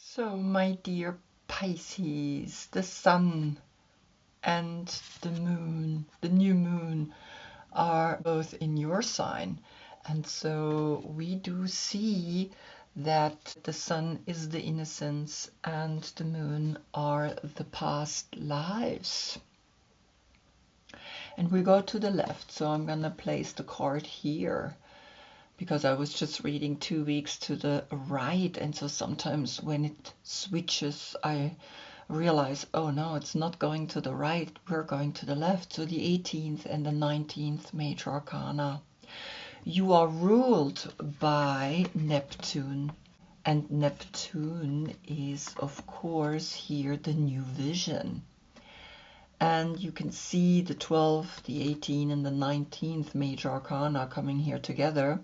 So, my dear Pisces, the Sun and the Moon, the new Moon, are both in your sign. And so we do see that the Sun is the innocence and the Moon are the past lives. And we go to the left, so I'm going to place the card here, because I was just reading 2 weeks to the right, and so sometimes when it switches, I realize, oh no, it's not going to the right, we're going to the left. So the 18th and the 19th major arcana. You are ruled by Neptune, and Neptune is, of course, here the new vision. And you can see the 12th, the 18th, and the 19th major arcana coming here together.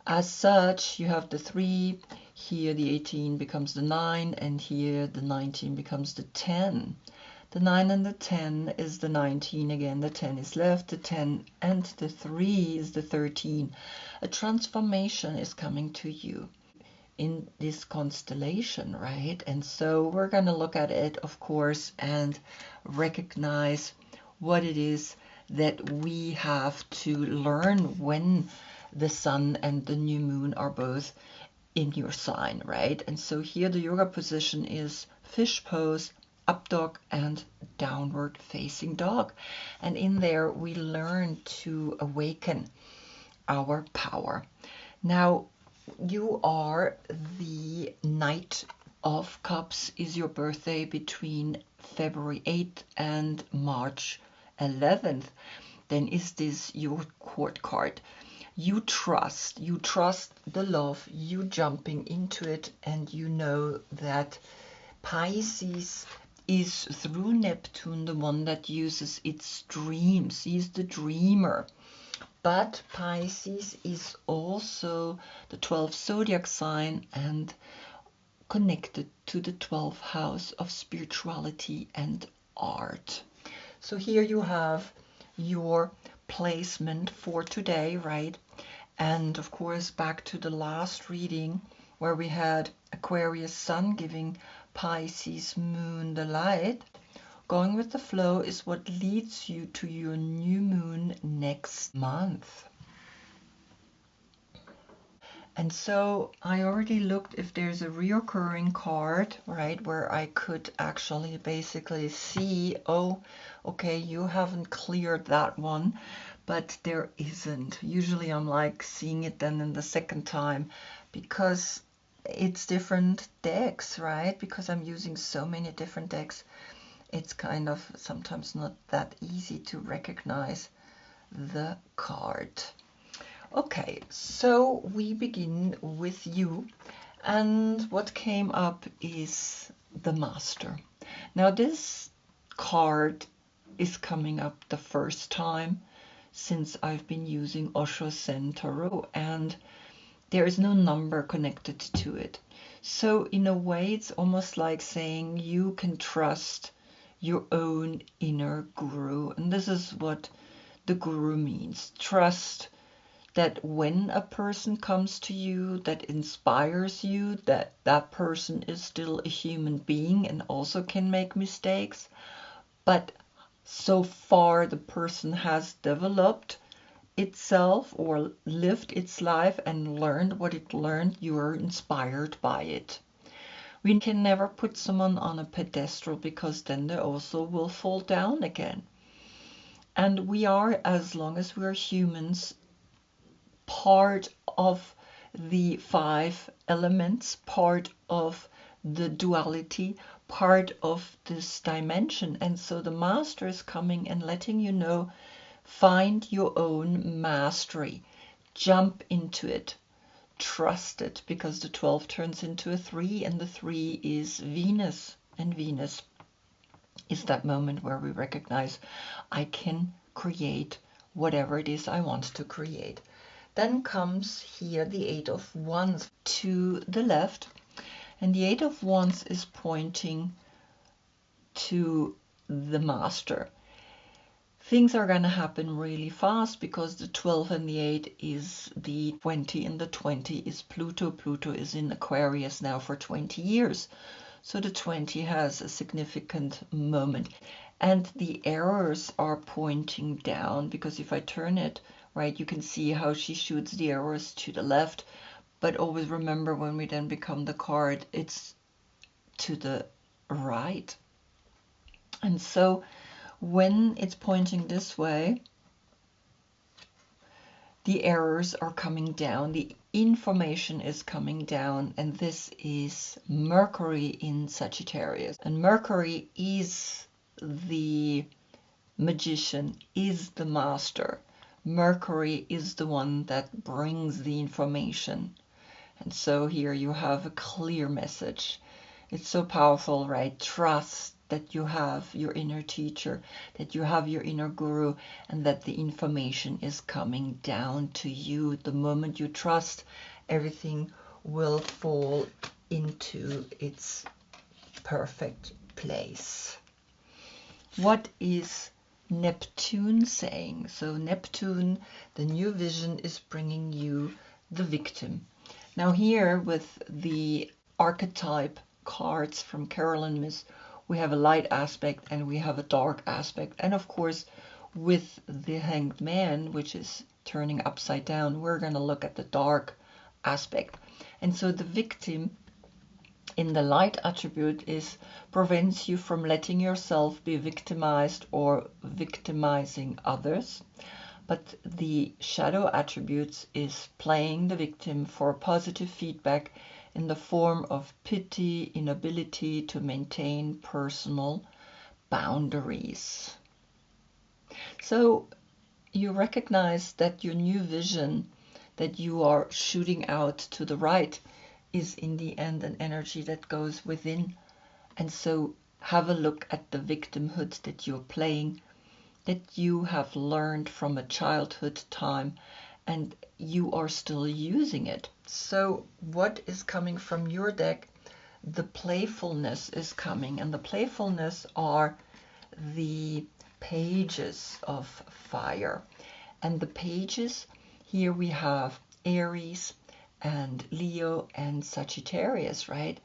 As such, you have the 3, here the 18 becomes the 9, and here the 19 becomes the 10. The 9 and the 10 is the 19 again, the 10 is left, the 10 and the 3 is the 13. A transformation is coming to you in this constellation, right? And so we're going to look at it, of course, and recognize what it is that we have to learn when the Sun and the new Moon are both in your sign, right? And so here the yoga position is fish pose, up dog, and downward facing dog. And in there we learn to awaken our power. Now, you are the Knight of Cups, is your birthday between February 8th and March 11th. Then is this your court card? You trust the love, you jumping into it, and you know that Pisces is through Neptune the one that uses its dreams. He's the dreamer. But Pisces is also the 12th zodiac sign and connected to the 12th house of spirituality and art. So here you have your placement for today, right? And of course, back to the last reading where we had Aquarius Sun giving Pisces Moon the light. Going with the flow is what leads you to your new moon next month. And so I already looked if there's a reoccurring card, right, where I could actually basically see, oh, okay, you haven't cleared that one, but there isn't. Usually I'm like seeing it then in the second time because it's different decks, right? Because I'm using so many different decks. It's kind of sometimes not that easy to recognize the card. Okay, so we begin with you, and what came up is the Master. Now this card is coming up the first time since I've been using Osho Zen Tarot, and there is no number connected to it. So in a way, it's almost like saying you can trust your own inner guru. And this is what the guru means. Trust that when a person comes to you that inspires you, that that person is still a human being and also can make mistakes. But so far the person has developed itself or lived its life and learned what it learned, you are inspired by it. We can never put someone on a pedestal because then they also will fall down again. And we are, as long as we're humans, part of the 5 elements, part of the duality, part of this dimension. And so the Master is coming and letting you know, find your own mastery, jump into it. Trust it, because the 12 turns into a 3, and the 3 is Venus, and Venus is that moment where we recognize I can create whatever it is I want to create. Then comes here the 8 of Wands to the left, and the 8 of Wands is pointing to the Master. things are going to happen really fast, because the 12 and the 8 is the 20, and the 20 is Pluto. Pluto is in Aquarius now for 20 years. So the 20 has a significant moment. And the arrows are pointing down, because if I turn it, right, you can see how she shoots the arrows to the left. But always remember, when we then become the card, it's to the right. And so when it's pointing this way, the errors are coming down, the information is coming down, and this is Mercury in Sagittarius. And Mercury is the magician, is the master. Mercury is the one that brings the information. And so here you have a clear message. It's so powerful, right? Trust that you have your inner teacher, that you have your inner guru, and that the information is coming down to you. The moment you trust, everything will fall into its perfect place. What is Neptune saying? So Neptune, the new vision, is bringing you the victim. Now here with the archetype cards from Carolyn Myss, we have a light aspect and we have a dark aspect. And of course, with the Hanged Man, which is turning upside down, we're going to look at the dark aspect. And so the victim in the light attribute is prevents you from letting yourself be victimized or victimizing others. But the shadow attributes is playing the victim for positive feedback in the form of pity, inability to maintain personal boundaries. So you recognize that your new vision that you are shooting out to the right is in the end an energy that goes within. And so have a look at the victimhood that you're playing, that you have learned from a childhood time, and you are still using it. So what is coming from your deck? The playfulness is coming, and the playfulness are the pages of fire. And the pages, here we have Aries and Leo and Sagittarius, right?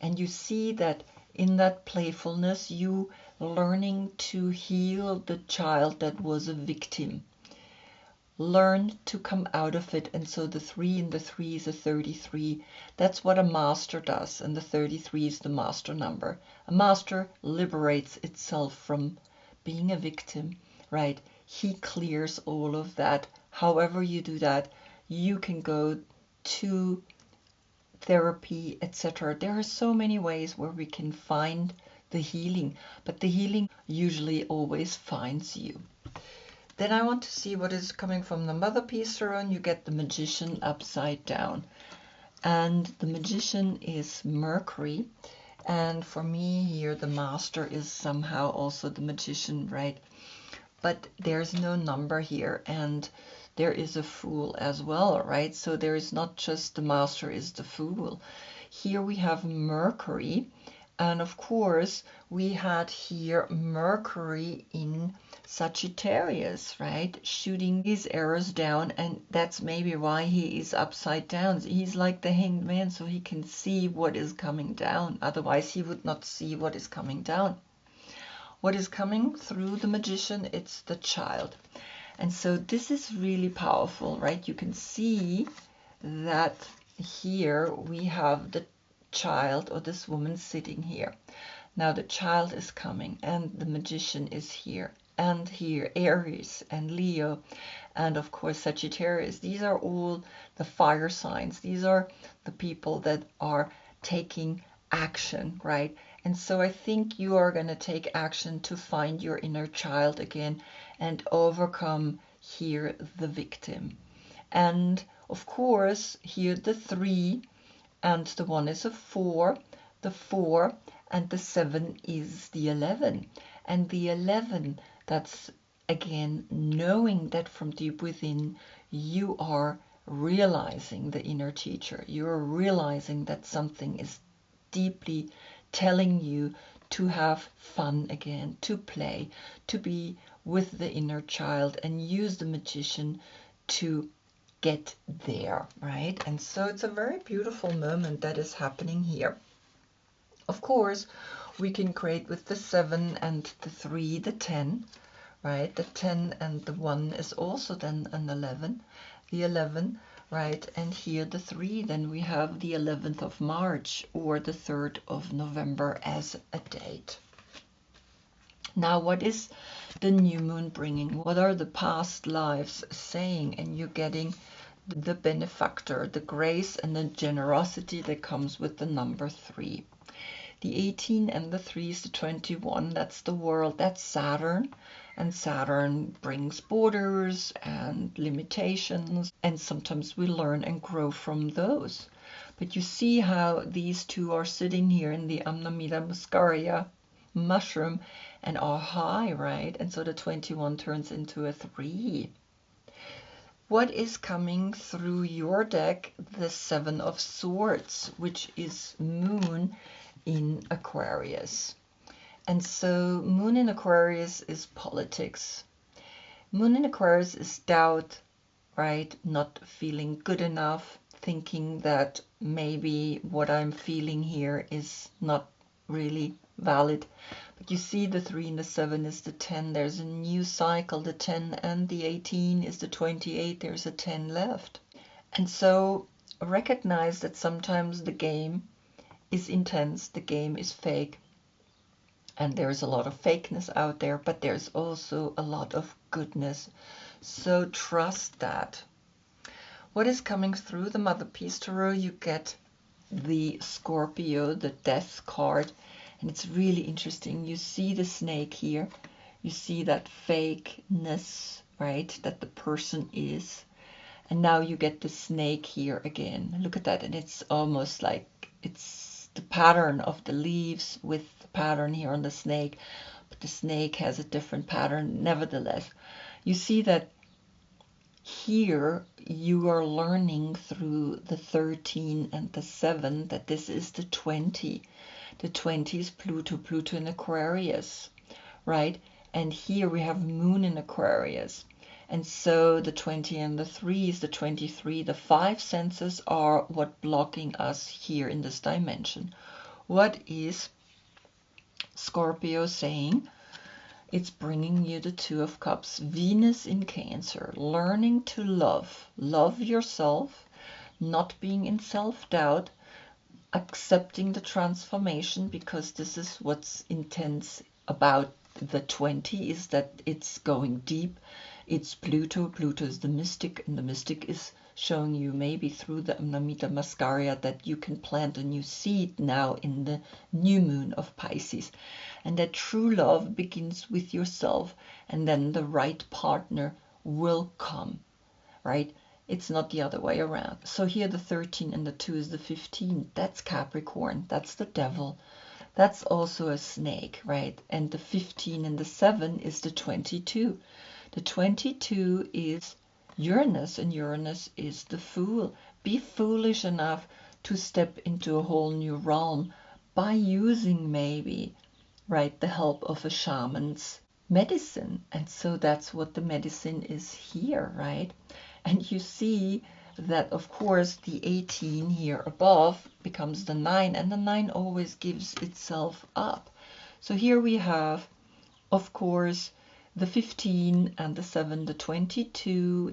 And you see that in that playfulness, you learning to heal the child that was a victim. Learn to come out of it. And so the 3 in the 3 is a 33. That's what a master does. And the 33 is the master number. A master liberates itself from being a victim, right? He clears all of that. However you do that, you can go to therapy, etc. There are so many ways where we can find the healing, but the healing usually always finds you. Then I want to see what is coming from the Mother Piece Throne. You get the Magician upside down. And the Magician is Mercury. And for me here, the Master is somehow also the Magician, right? But there's no number here. And there is a Fool as well, right? So there is not just the Master is the Fool. Here we have Mercury. And of course, we had here Mercury in Sagittarius, right? Shooting his arrows down, and that's maybe why he is upside down. He's like the Hanged Man, so he can see what is coming down. Otherwise, he would not see what is coming down. What is coming through the Magician? It's the child. And so this is really powerful, right? You can see that here we have the child, or this woman sitting here. Now the child is coming, and the Magician is here, and here Aries and Leo, and of course Sagittarius. These are all the fire signs. These are the people that are taking action, right? And so I think you are going to take action to find your inner child again and overcome here the victim. And of course here the 3 and the 1 is a 4, the 4 and the 7 is the 11. And the 11, that's again knowing that from deep within you are realizing the inner teacher. You're realizing that something is deeply telling you to have fun again, to play, to be with the inner child and use the magician to get there, right? And so it's a very beautiful moment that is happening here. Of course, we can create with the 7 and the 3, the 10, right? The 10 and the 1 is also then an 11, the 11, right? And here the 3, then we have the 11th of March or the 3rd of November as a date. Now, what is the new moon bringing? What are the past lives saying? And you're getting the benefactor, the grace and the generosity that comes with the number 3. The 18 and the 3 is the 21. That's the world. That's Saturn. And Saturn brings borders and limitations. And sometimes we learn and grow from those. But you see how these two are sitting here in the Amanita muscaria mushroom and are high, right? And so the 21 turns into a 3. What is coming through your deck? The 7 of Swords, which is Moon in Aquarius. And so Moon in Aquarius is politics. Moon in Aquarius is doubt, right? Not feeling good enough, thinking that maybe what I'm feeling here is not really valid. But you see the 3 and the 7 is the 10. There's a new cycle. The 10 and the 18 is the 28. There's a 10 left. And so recognize that sometimes the game is intense. The game is fake. And there's a lot of fakeness out there, but there's also a lot of goodness. So trust that. What is coming through the Mother Peace Tarot? You get the Scorpio, the Death card. And it's really interesting. You see the snake here. You see that fakeness, right? That the person is. And now you get the snake here again. Look at that. And it's almost like it's the pattern of the leaves with the pattern here on the snake. But the snake has a different pattern. Nevertheless, you see that here you are learning through the 13 and the 7 that this is the 20. The 20 is Pluto, Pluto in Aquarius, right? And here we have Moon in Aquarius. And so the 20 and the 3 is the 23. The 5 senses are what blocking us here in this dimension. What is Scorpio saying? It's bringing you the 2 of Cups, Venus in Cancer, learning to love. Love yourself, not being in self-doubt, accepting the transformation, because this is what's intense about the 20, is that it's going deep. It's Pluto. Pluto is the mystic, and the mystic is showing you maybe through the Amanita muscaria that you can plant a new seed now in the new moon of Pisces. And that true love begins with yourself, and then the right partner will come, right? It's not the other way around. So here the 13 and the 2 is the 15. That's Capricorn. That's the devil. That's also a snake, right? And the 15 and the 7 is the 22. The 22 is Uranus, and Uranus is the Fool. Be foolish enough to step into a whole new realm by using maybe, right, the help of a shaman's medicine. And so that's what the medicine is here, right? And you see that, of course, the 18 here above becomes the 9, and the 9 always gives itself up. So here we have, of course, the 15 and the 7, the 22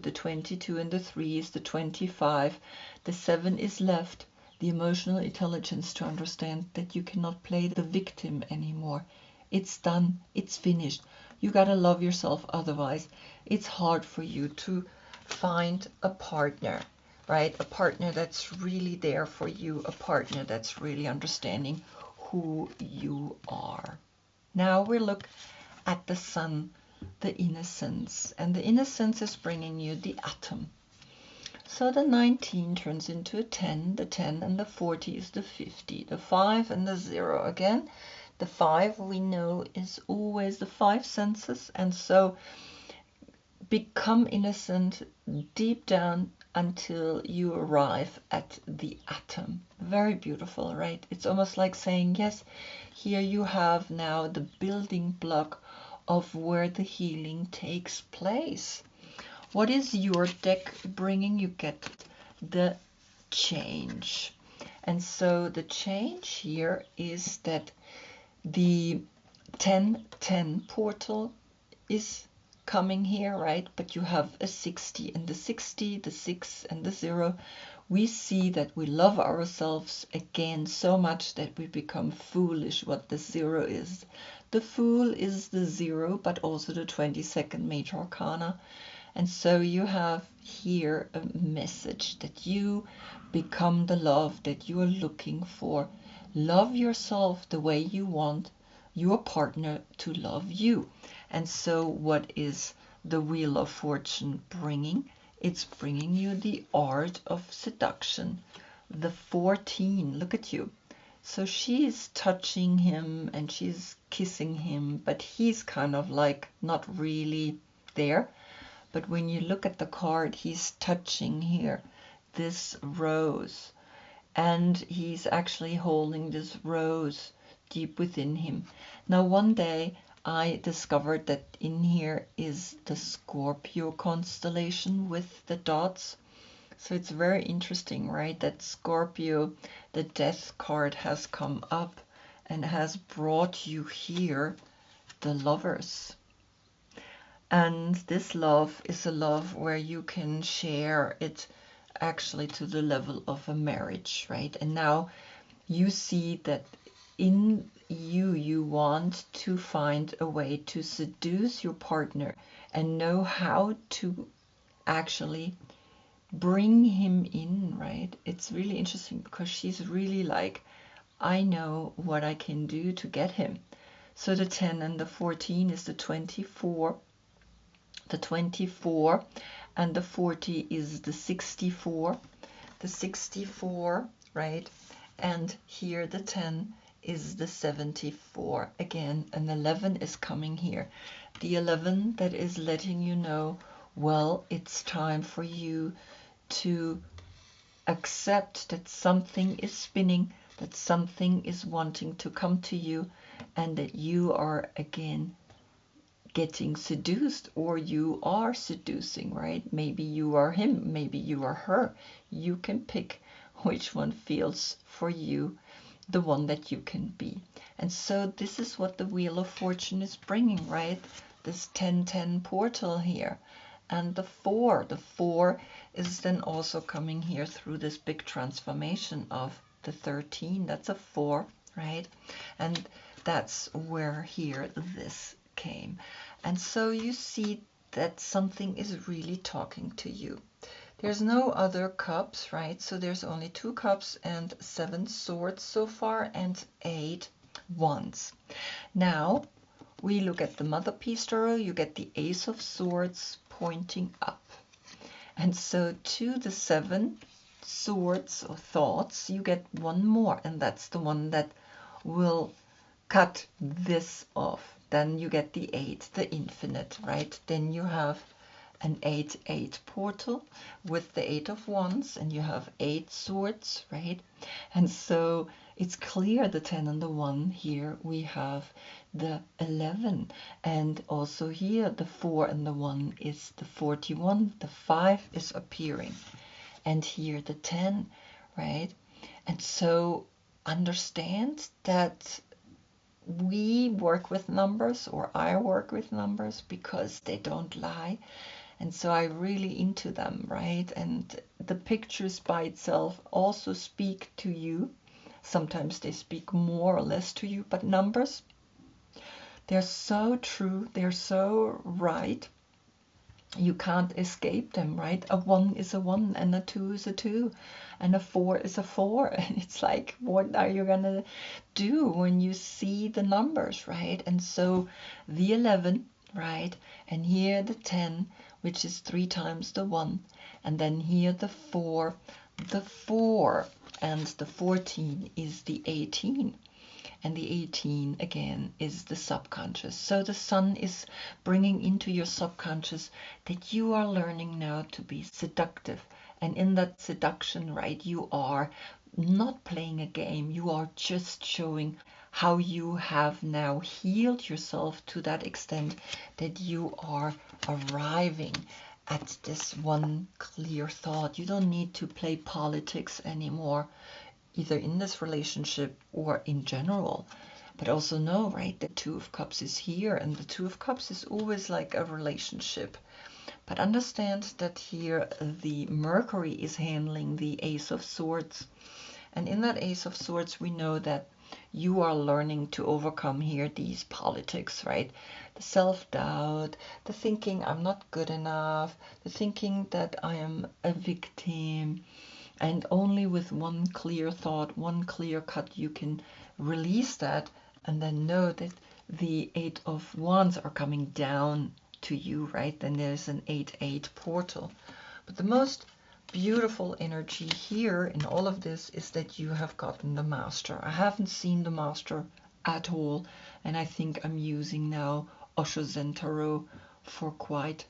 and the 3 is the 25. The 7 is left, the emotional intelligence to understand that you cannot play the victim anymore. It's done. It's finished. You gotta love yourself, otherwise it's hard for you to find a partner, right? A partner that's really there for you, a partner that's really understanding who you are. Now we look at the Sun, the innocence, and the innocence is bringing you the atom. So the 19 turns into a 10, the 10 and the 40 is the 50, the 5 and the 0 again. The 5 we know is always the 5 senses, and so become innocent deep down until you arrive at the atom. Very beautiful, right? It's almost like saying, yes, here you have now the building block of where the healing takes place. What is your deck bringing? You get the change. And so the change here is that the 10-10 portal is coming here, right? But you have a 60, and the 60, the 6, and the 0. We see that we love ourselves again so much that we become foolish. What the 0 is. The Fool is the 0, but also the 22nd major arcana. And so you have here a message that you become the love that you are looking for. Love yourself the way you want your partner to love you. And so what is the Wheel of Fortune bringing? It's bringing you the art of seduction. The 14, look at you. So she's touching him and she's kissing him, but he's kind of like not really there. But when you look at the card, he's touching here this rose, and he's actually holding this rose deep within him. Now, one day I discovered that in here is the Scorpio constellation with the dots. So it's very interesting, right? That Scorpio, the death card, has come up and has brought you here the Lovers. And this love is a love where you can share it actually to the level of a marriage, right? And now you see that in you, you want to find a way to seduce your partner and know how to actually bring him in, right? It's really interesting because she's really like, I know what I can do to get him. So the 10 and the 14 is the 24. The 24 and the 40 is the 64. The 64, right? And here the 10 is the 74. Again, an 11 is coming here. The 11 that is letting you know, well, it's time for you to accept that something is spinning, that something is wanting to come to you, and that you are again getting seduced, or you are seducing, right? Maybe you are him, maybe you are her. You can pick which one feels for you, the one that you can be. And so this is what the Wheel of Fortune is bringing, right? This 10-10 portal here. And the 4 is then also coming here through this big transformation of the 13. That's a 4, right? And that's where here this came. And so you see that something is really talking to you. There's no other cups, right? So there's only 2 cups and 7 swords so far and 8 wands. Now we look at the Mother Piece Tarot. You get the Ace of Swords pointing up. And so to the 7 swords or thoughts, you get one more, and that's the one that will cut this off. Then you get the 8, the infinite, right? Then you have an 8-8 portal with the 8 of wands, and you have 8 swords, right? And so it's clear the 10 and the 1 here. We have the 11, and also here the 4 and the 1 is the 41. The 5 is appearing, and here the 10, right? And so understand that we work with numbers, or I work with numbers, because they don't lie. And so I'm really into them, right? And the pictures by itself also speak to you. Sometimes they speak more or less to you, but numbers, they're so true, they're so right. You can't escape them, right? A 1 is a 1, and a 2 is a 2, and a 4 is a 4. And it's like, what are you gonna do when you see the numbers, right? And so the 11, right? And here the 10, which is 3 times the 1. And then here the 4, and the 14 is the 18. And the 18 again is the subconscious. So the sun is bringing into your subconscious that you are learning now to be seductive. And in that seduction, right, you are not playing a game. You are just showing how you have now healed yourself to that extent that you are arriving at this one clear thought. You don't need to play politics anymore, either in this relationship or in general. But also know, right, the Two of Cups is here, and the Two of Cups is always like a relationship. But understand that here the Mercury is handling the Ace of Swords. And in that Ace of Swords, we know that you are learning to overcome here these politics, right? The self-doubt, the thinking I'm not good enough, the thinking that I am a victim. And only with one clear thought, one clear cut, you can release that and then know that the Eight of Wands are coming down to you, right? Then there's an 8-8 portal. But the most beautiful energy here in all of this is that you have gotten the Master. I haven't seen the Master at all, and I think I'm using now Osho Zen Tarot for quite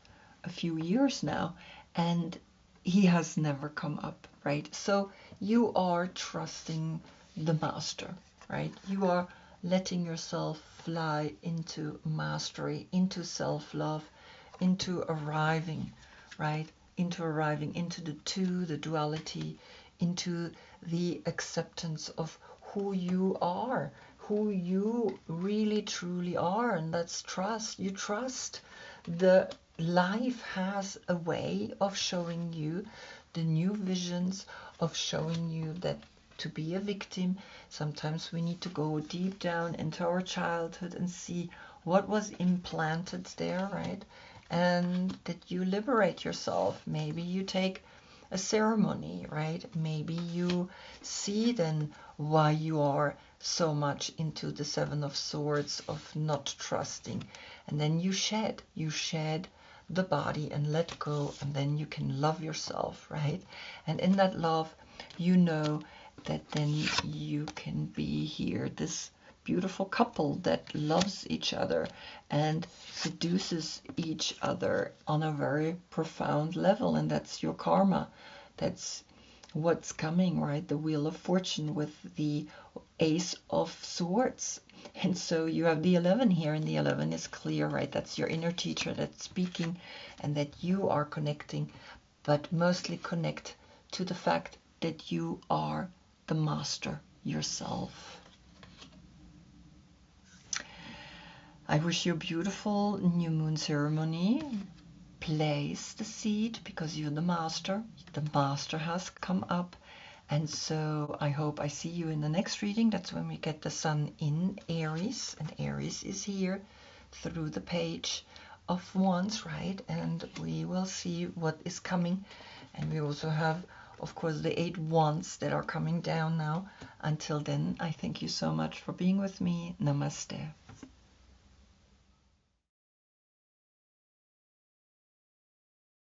a few years now, and he has never come up, right? So you are trusting the Master, right? You are letting yourself fly into mastery, into self-love, into arriving, right? Into arriving into the two, the duality, into the acceptance of who you are, who you really truly are. And that's trust. You trust. The life has a way of showing you the new visions, of showing you that to be a victim, sometimes we need to go deep down into our childhood and see what was implanted there, right? And that you liberate yourself. Maybe you take a ceremony, right? Maybe you see then why you are so much into the Seven of Swords, of not trusting. And then you shed the body and let go, and then you can love yourself, right? And in that love, you know that then you can be here, this beautiful couple that loves each other and seduces each other on a very profound level. And that's your karma. That's what's coming, right? The Wheel of Fortune with the Ace of Swords. And so you have the 11 here, and the 11 is clear, right? That's your inner teacher that's speaking, and that you are connecting, but mostly connect to the fact that you are the Master yourself. I wish you a beautiful new moon ceremony. Place the seed because you're the Master. The Master has come up. And so I hope I see you in the next reading. That's when we get the Sun in Aries. And Aries is here through the Page of Wands, right? And we will see what is coming. And we also have, of course, the 8 Wands that are coming down now. Until then, I thank you so much for being with me. Namaste.